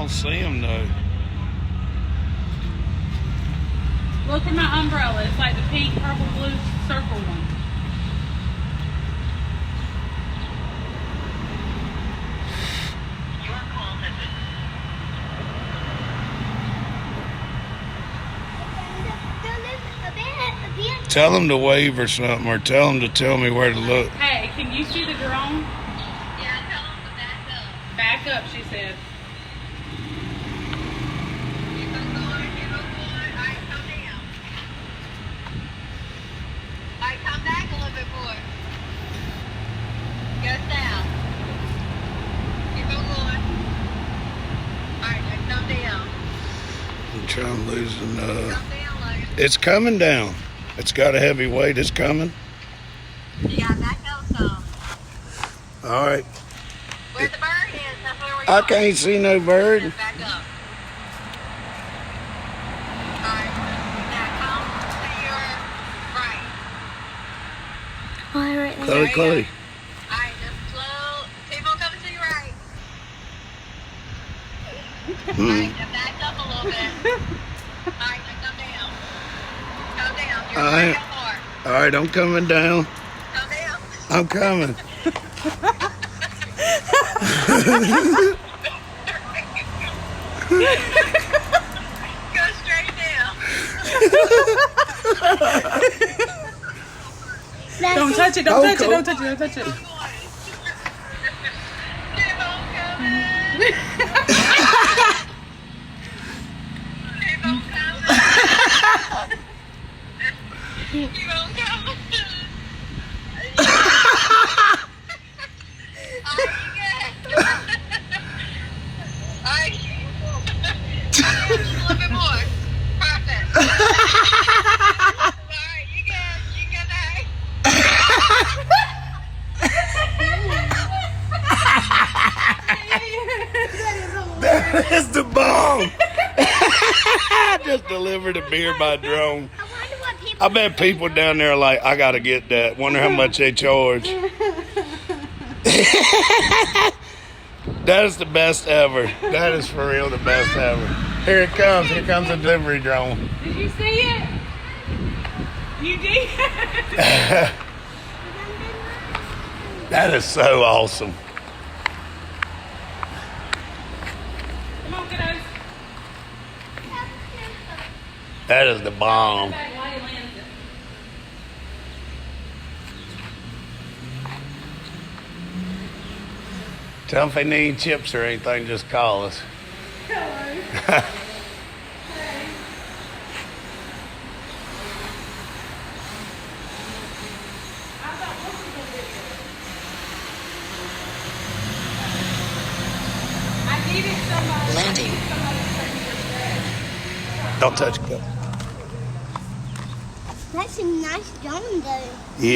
don't see them though. Look for my umbrella. It's like the pink, purple, blue circle one. Tell them to wave or something, or tell them to tell me where to look. Hey, can you see the drone? Yeah, tell them to back up. Back up, she said. Keep on going, keep on going. All right, come down. All right, come back a little bit more. Go south. Keep on going. All right, now come down. I'm trying to loosen Come down, Logan. It's coming down. It's got a heavy weight. It's coming. You gotta back up some. All right. Where the bird is, that's where we I are. can't see no bird. Just back up. Alright, now come to your right. Oh, right there. Chloe, Chloe. Alright, just slow. Keep on coming to your right. Alright, now back up a little bit. Alright, now come down. Come down. You're All right. right more. All right, I'm coming down. Come down. I'm coming. Go straight down. Don't touch it, don't touch it, don't touch it, don't touch it. Keep on coming. Keep on coming. Keep on coming. Alright, you good. Alright. Just a little bit more. Perfect. Alright, you good. You can go back. That is the bomb. I just delivered a beer by drone. I wonder what people. I bet people down there are like, I gotta get that. Wonder how much they charge. That is the best ever. That is for real the best ever. Here it comes. Here comes a delivery drone. Did you see it? You did? That is so awesome. Come on, kiddos. That is the bomb. Back while he lands it. Tell them if they need chips or anything, just call us. I needed somebody. Landing. Don't touch it. That's a nice drone, though.